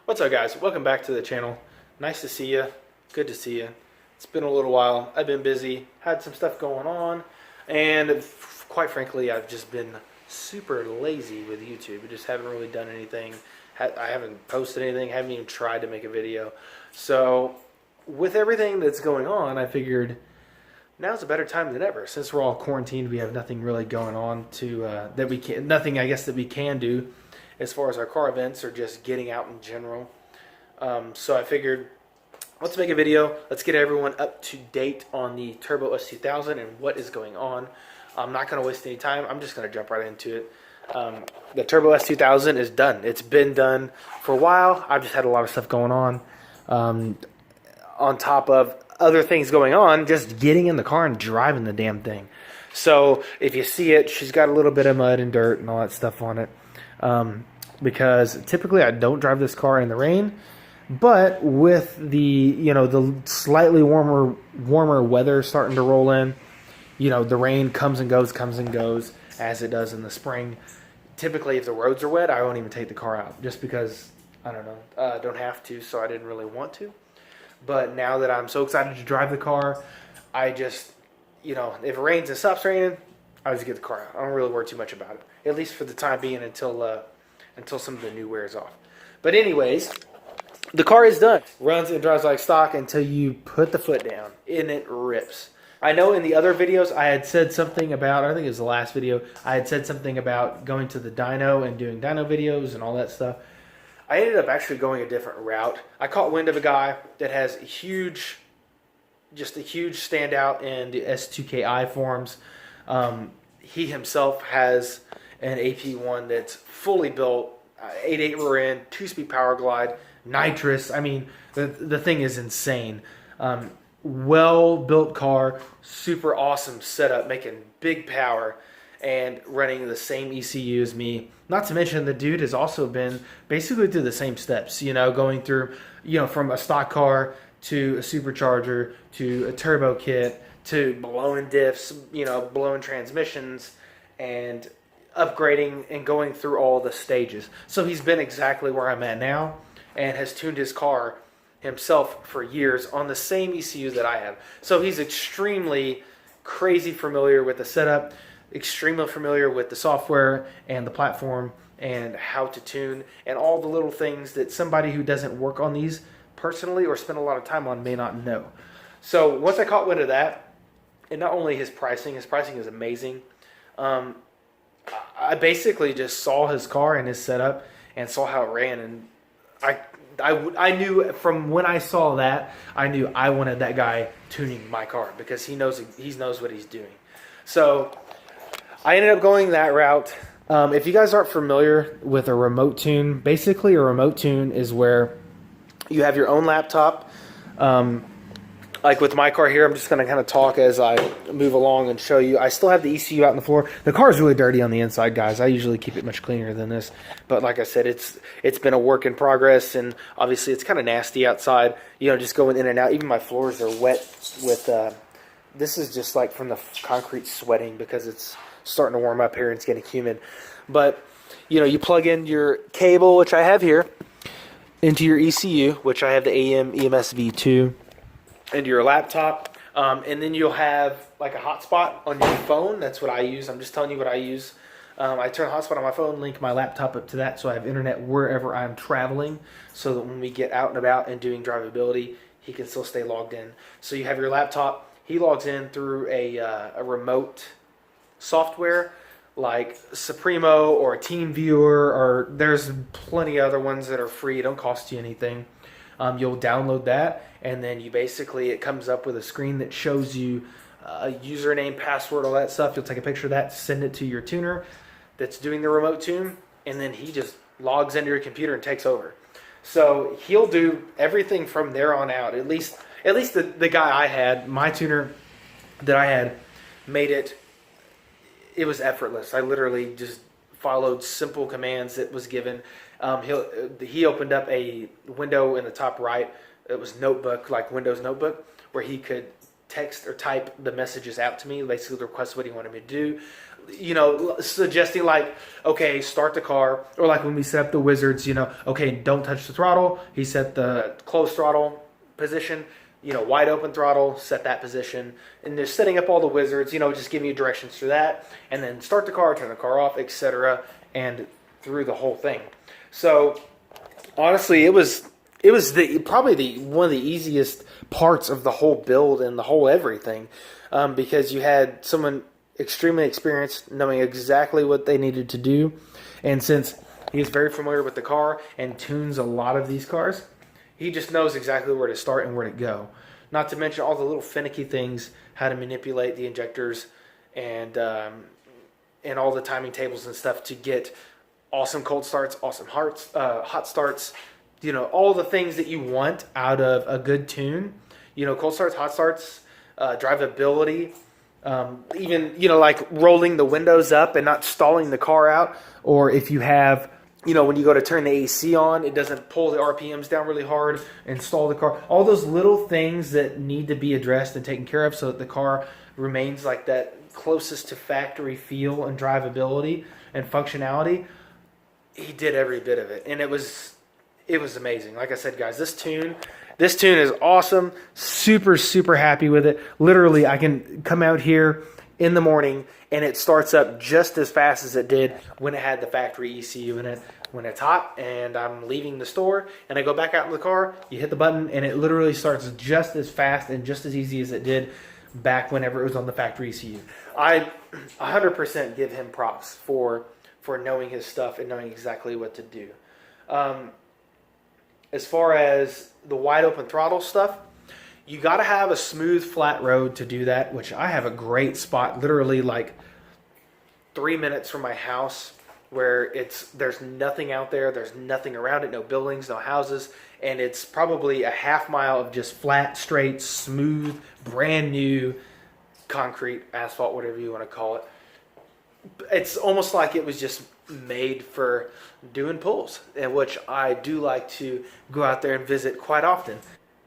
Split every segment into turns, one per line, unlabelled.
What's up, guys? Welcome back to the channel. Nice to see you. Good to see you. It's been a little while. I've been busy, had some stuff going on, and quite frankly, I've just been super lazy with YouTube. I just haven't really done anything. I haven't posted anything, haven't even tried to make a video. So, with everything that's going on, I figured now's a better time than ever. Since we're all quarantined, we have nothing really going on nothing I guess that we can do as far as our car events or just getting out in general. So I figured, let's make a video. Let's get everyone up to date on the Turbo S2000 and what is going on. I'm not going to waste any time. I'm just going to jump right into it. The Turbo S2000 is done. It's been done for a while. I've just had a lot of stuff going on. On top of other things going on, just getting in the car and driving the damn thing. So if you see it, she's got a little bit of mud and dirt and all that stuff on it. Because typically I don't drive this car in the rain, but with the slightly warmer weather starting to roll in, the rain comes and goes as it does in the spring. Typically, if the roads are wet, I won't even take the car out just because I don't know, don't have to, so I didn't really want to. But now that I'm so excited to drive the car, I just, if it rains and stops raining, I just get the car out. I don't really worry too much about it, at least for the time being until some of the new wears off. But anyways, the car is done. Runs and drives like stock until you put the foot down, and it rips. I know in the other videos I had said something about, I think it was the last video, I had said something about going to the dyno and doing dyno videos and all that stuff. I ended up actually going a different route. I caught wind of a guy that has a huge standout in the S2KI forums. He himself has an AP1 that's fully built, 8.8 rear end, 2-speed power glide, nitrous. I mean, the thing is insane. Well-built car, super awesome setup, making big power, and running the same ECU as me. Not to mention, the dude has also been basically through the same steps, going through, from a stock car to a supercharger to a turbo kit to blowing diffs, blowing transmissions, and upgrading and going through all the stages. So he's been exactly where I'm at now and has tuned his car himself for years on the same ECUs that I have. So he's extremely crazy familiar with the setup, extremely familiar with the software and the platform and how to tune and all the little things that somebody who doesn't work on these personally or spend a lot of time on may not know. So once I caught wind of that, and not only his pricing is amazing. I basically just saw his car and his setup and saw how it ran, and I knew from when I saw that, I knew I wanted that guy tuning my car because he knows what he's doing. So I ended up going that route. If you guys aren't familiar with a remote tune, basically a remote tune is where you have your own laptop. Like with my car here, I'm just going to kind of talk as I move along and show you. I still have the ECU out on the floor. The car is really dirty on the inside, guys. I usually keep it much cleaner than this. But like I said, it's been a work in progress, and obviously it's kind of nasty outside, just going in and out. Even my floors are wet with, this is just like from the concrete sweating because it's starting to warm up here and it's getting humid. But, you plug in your cable, which I have here, into your ECU, which I have the AM EMS V2, into your laptop, and then you'll have like a hotspot on your phone. That's what I use. I'm just telling you what I use. I turn a hotspot on my phone, link my laptop up to that, so I have internet wherever I'm traveling, so that when we get out and about and doing drivability, he can still stay logged in. So you have your laptop. He logs in through a remote software like Supremo or TeamViewer, or there's plenty of other ones that are free. Don't cost you anything. You'll download that, and then it comes up with a screen that shows you a username, password, all that stuff. You'll take a picture of that, send it to your tuner that's doing the remote tune, and then he just logs into your computer and takes over. So he'll do everything from there on out. At least the guy I had, my tuner that I had, made it was effortless. I literally just followed simple commands that was given. He opened up a window in the top right. It was notebook, like Windows Notebook, where he could text or type the messages out to me, basically request what he wanted me to do. You know, suggesting like, okay, start the car, or like when we set up the wizards, you know, okay, don't touch the throttle. He set the closed throttle position, you know, wide open throttle, set that position, and they're setting up all the wizards, you know, just giving you directions through that, and then start the car, turn the car off, etc., and through the whole thing. So honestly, it was probably one of the easiest parts of the whole build and the whole everything, because you had someone extremely experienced, knowing exactly what they needed to do, and since he's very familiar with the car and tunes a lot of these cars, he just knows exactly where to start and where to go. Not to mention all the little finicky things, how to manipulate the injectors and all the timing tables and stuff to get awesome cold starts, awesome hot starts, you know, all the things that you want out of a good tune. You know, cold starts, hot starts, drivability, even, you know, like rolling the windows up and not stalling the car out. Or if you have, you know, when you go to turn the AC on, it doesn't pull the RPMs down really hard and stall the car. All those little things that need to be addressed and taken care of so that the car remains like that closest to factory feel and drivability and functionality. He did every bit of it, and it was amazing. Like I said, guys, this tune is awesome. Super happy with it. Literally, I can come out here in the morning and it starts up just as fast as it did when it had the factory ECU in it. When it's hot and I'm leaving the store and I go back out in the car, you hit the button and it literally starts just as fast and just as easy as it did back whenever it was on the factory ECU. I 100% give him props for knowing his stuff and knowing exactly what to do. As far as the wide open throttle stuff, you got to have a smooth, flat road to do that, which I have a great spot, literally like 3 minutes from my house, where there's nothing out there, there's nothing around it, no buildings, no houses, and it's probably a half mile of just flat, straight, smooth, brand new concrete, asphalt, whatever you want to call it. It's almost like it was just made for doing pulls, and which I do like to go out there and visit quite often.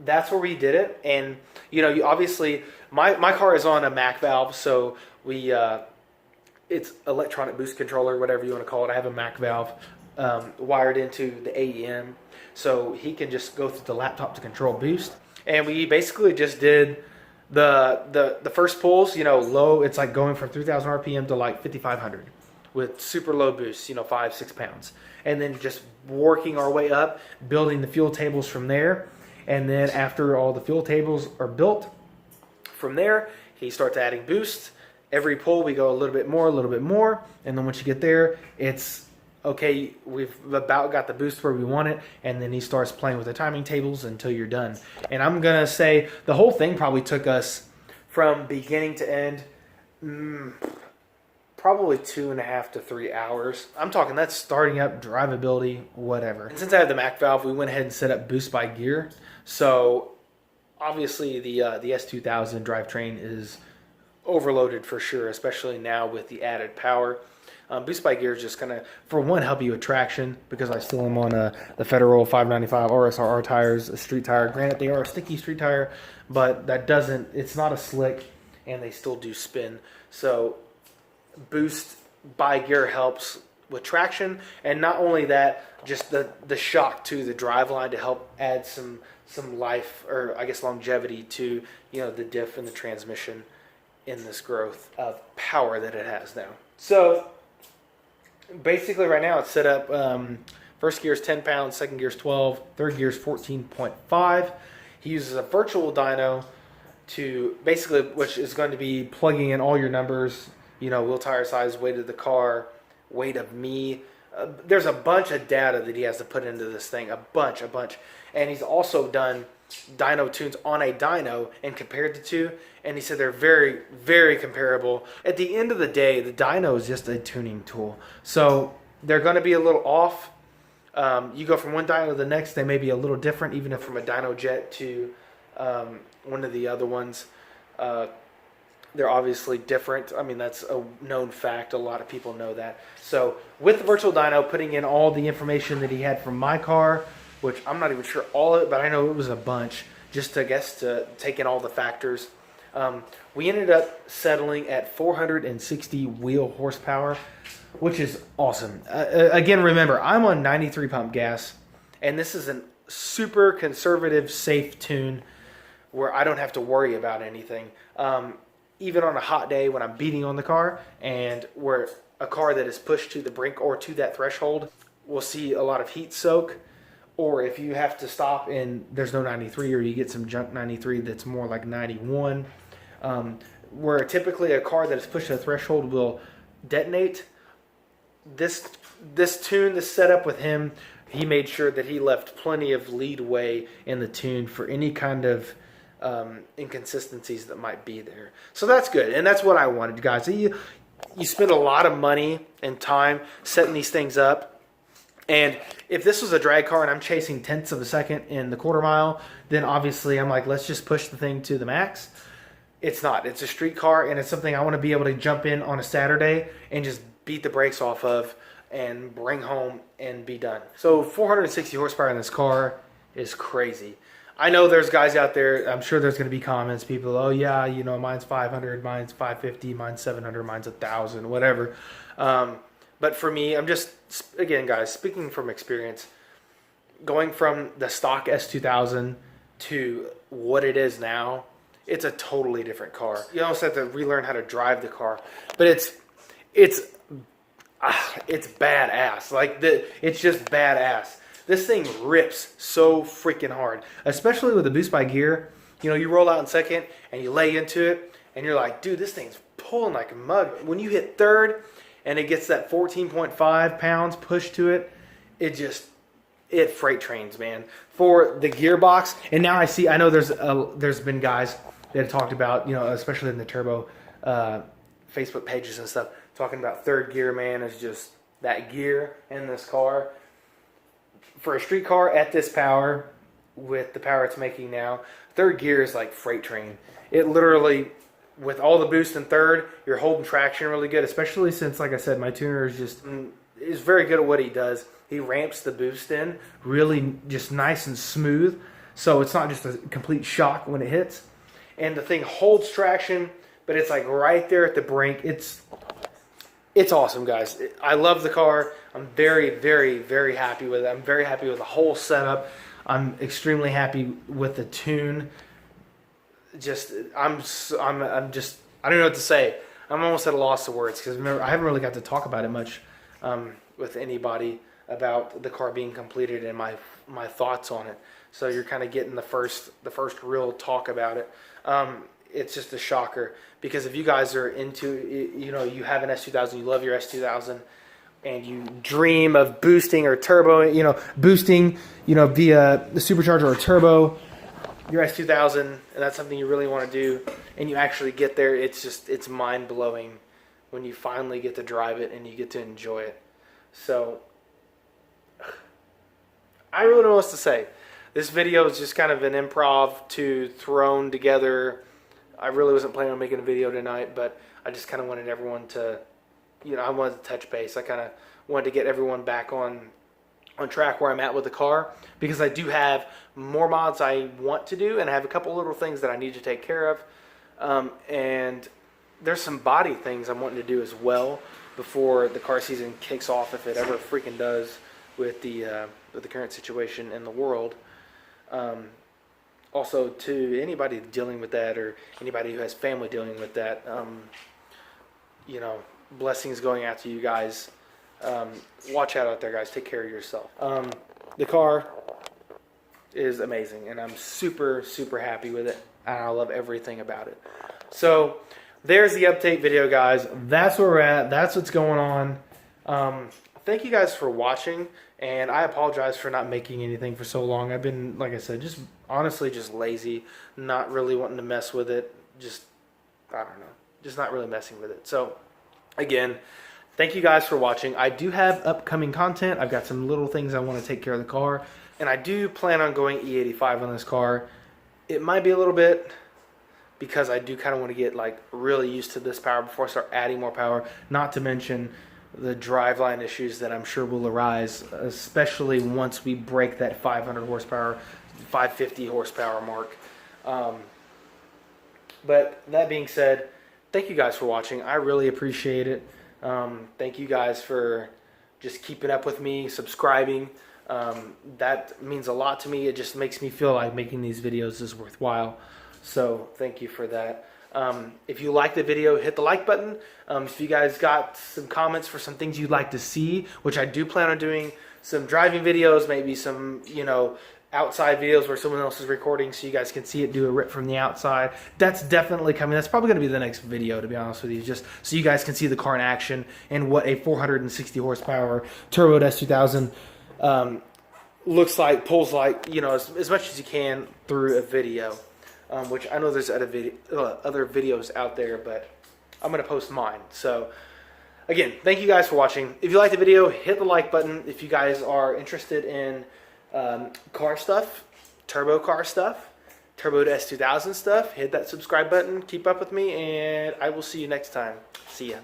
That's where we did it. And you know, obviously my car is on a Mac valve, so we it's electronic boost controller, whatever you want to call it. I have a Mac valve wired into the AEM, so he can just go through the laptop to control boost. And we basically just did the first pulls, you know, low. It's like going from 3,000 RPM to like 5,500 with super low boosts, you know, 5-6 pounds, and then just working our way up, building the fuel tables from there. And then after all the fuel tables are built, from there he starts adding boost. Every pull we go a little bit more, and then once you get there, it's okay, we've about got the boost where we want it, and then he starts playing with the timing tables until you're done. And I'm gonna say the whole thing probably took us from beginning to end probably 2.5 to 3 hours. I'm talking that's starting up, drivability, whatever. And since I had the Mac valve, we went ahead and set up boost by gear. So obviously the S2000 drivetrain is overloaded for sure, especially now with the added power. Boost by gear is just gonna, for one, help you with traction, because I still am on the Federal 595 RSRR tires, a street tire. Granted, they are a sticky street tire, but that doesn't, it's not a slick, and they still do spin. So boost by gear helps with traction, and not only that, just the shock to the driveline to help add some life, or I guess longevity, to, you know, the diff and the transmission in this growth of power that it has now. So basically right now it's set up, first gear is 10 pounds, second gear is 12, third gear is 14.5. He uses a virtual dyno to basically, which is going to be plugging in all your numbers, you know, wheel tire size, weight of the car, weight of me. There's a bunch of data that he has to put into this thing, a bunch. And he's also done dyno tunes on a dyno and compared the two, and he said they're very, very comparable. At the end of the day, the dyno is just a tuning tool, so they're going to be a little off. You go from one dyno to the next, they may be a little different, even if from a dyno jet to one of the other ones. They're obviously different. I mean, that's a known fact. A lot of people know that. So with the virtual dyno, putting in all the information that he had from my car, which I'm not even sure all of it, but I know it was a bunch, just to guess to take in all the factors. We ended up settling at 460 wheel horsepower, which is awesome. Again, remember, I'm on 93 pump gas, and this is a super conservative, safe tune where I don't have to worry about anything. Even on a hot day when I'm beating on the car, and where a car that is pushed to the brink or to that threshold will see a lot of heat soak, or if you have to stop and there's no 93, or you get some junk 93 that's more like 91, where typically a car that is pushed to the threshold will detonate. This tune, this setup with him, he made sure that he left plenty of leadway in the tune for any kind of inconsistencies that might be there. So that's good, and that's what I wanted, guys. You spend a lot of money and time setting these things up. And if this was a drag car and I'm chasing tenths of a second in the quarter mile, then obviously I'm like, let's just push the thing to the max. It's not. It's a street car, and it's something I want to be able to jump in on a Saturday and just beat the brakes off of and bring home and be done. So 460 horsepower in this car is crazy. I know there's guys out there, I'm sure there's going to be comments, people, oh yeah, you know, mine's 500, mine's 550, mine's 700, mine's 1,000, whatever. But for me, I'm just, again, guys, speaking from experience, going from the stock S2000 to what it is now, it's a totally different car. You almost have to relearn how to drive the car, but it's badass. Like it's just badass. This thing rips so freaking hard, especially with the boost by gear. You know, you roll out in second and you lay into it, and you're like, dude, this thing's pulling like a mug. When you hit third, and it gets that 14.5 pounds pushed to it, it freight trains, man. For the gearbox, and now I know there's been guys that have talked about, you know, especially in the turbo Facebook pages and stuff, talking about third gear, man, is just that gear in this car. For a street car at this power, with the power it's making now, third gear is like freight train. It literally, with all the boost in third, you're holding traction really good, especially since, like I said, my tuner is very good at what he does. He ramps the boost in really just nice and smooth, so it's not just a complete shock when it hits. And the thing holds traction, but it's like right there at the brink. It's awesome, guys. I love the car. I'm very, very, very happy with it. I'm very happy with the whole setup. I'm extremely happy with the tune. I'm just, I don't know what to say. I'm almost at a loss of words, because remember, I haven't really got to talk about it much with anybody about the car being completed and my thoughts on it. So you're kind of getting the first real talk about it. It's just a shocker, because if you guys are into, you know, you have an S2000, you love your S2000, and you dream of boosting or turbo, you know, boosting, you know, via the supercharger or turbo, your S2000, and that's something you really want to do, and you actually get there, it's mind-blowing when you finally get to drive it and you get to enjoy it. So I really don't know what to say. This video is just kind of an improv thrown together. I really wasn't planning on making a video tonight, but I just kind of wanted everyone to, you know, I wanted to touch base. I kind of wanted to get everyone back on track where I'm at with the car, because I do have more mods I want to do, and I have a couple little things that I need to take care of, and there's some body things I'm wanting to do as well before the car season kicks off, if it ever freaking does, with the current situation in the world. Also, to anybody dealing with that, or anybody who has family dealing with that, you know, blessings going out to you guys. Watch out there, guys. Take care of yourself. The car is amazing, and I'm super, super happy with it, and I love everything about it. So there's the update video, guys. That's where we're at. That's what's going on. Thank you guys for watching, and I apologize for not making anything for so long. I've been, like I said, just honestly just lazy, not really wanting to mess with it. Just, I don't know, just not really messing with it. So again, thank you guys for watching. I do have upcoming content. I've got some little things I want to take care of the car, and I do plan on going E85 on this car. It might be a little bit, because I do kind of want to get like really used to this power before I start adding more power, not to mention the driveline issues that I'm sure will arise, especially once we break that 500 horsepower, 550 horsepower mark. But that being said, thank you guys for watching. I really appreciate it. Thank you guys for just keeping up with me, subscribing. That means a lot to me. It just makes me feel like making these videos is worthwhile. So thank you for that. If you like the video, hit the like button. If you guys got some comments for some things you'd like to see, which I do plan on doing, some driving videos, maybe some, outside videos where someone else is recording so you guys can see it, do a rip from the outside. That's definitely coming. That's probably going to be the next video, to be honest with you, just so you guys can see the car in action and what a 460 horsepower turbo S2000 looks like, pulls like, as much as you can through a video. Which I know there's other videos out there, but I'm going to post mine. So, again, thank you guys for watching. If you like the video, hit the like button. If you guys are interested in car stuff, turbo car stuff, turbo to S2000 stuff, hit that subscribe button. Keep up with me, and I will see you next time. See ya.